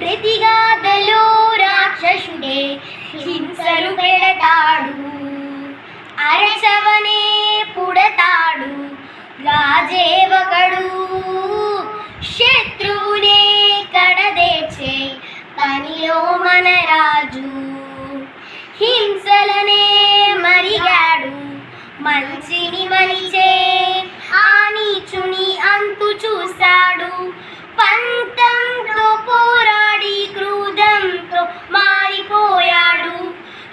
ప్రతిగాథలో రాక్షసుడే హింసలు పెడతాడు, అరచవనే పుడతాడు రాజేవకడు, శత్రువునే కడదేర్చే పనిలో మన రాజు, హింసలనే మరిగాడు మంచిని మలిచే ఆ నీచుని అంతు చూశాడు, పంతంతో పోరాడి క్రూదంతో మారిపోయాడు,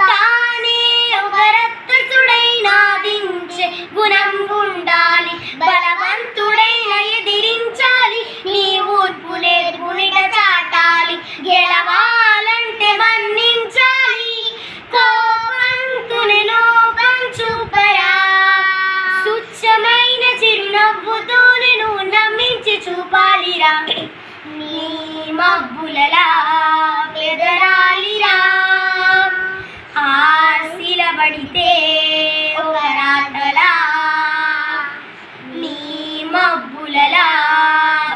తానే ఒక రక్కసుడైన దించే గుణం ఉండాలి, బలవంతుడైన ఎదిరించాలి, నీ ఊర్పునే గుణిట చాటాలి, గెలవాలంటే మన్నించాలి, కోపంతుని లోపం చూపరా, స్వచ్ఛమైన చిరునవ్వుతో నేను నమ్మించి చూపాలిరా, నీ మబ్బులలా పెదరాలిరా, ఆశిలబడితే ఒక రాటలా, నీ మబ్బులలా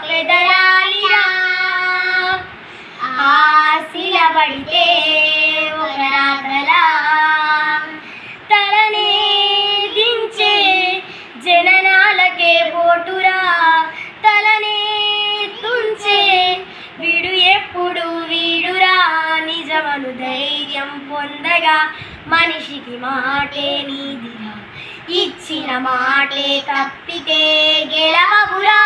పెదరాలిరా, ఆశిలబడితే ఒక రాటలా, తలనే దించే జననాలకే పోటురా, తలనే తుంచే వీడు ఎప్పుడు వీడురా, నిజమను ధైర్యం పొందగా మనిషికి మాటే నీదిరా, ఇచ్చిన మాటే తప్పితే గెలవవురా.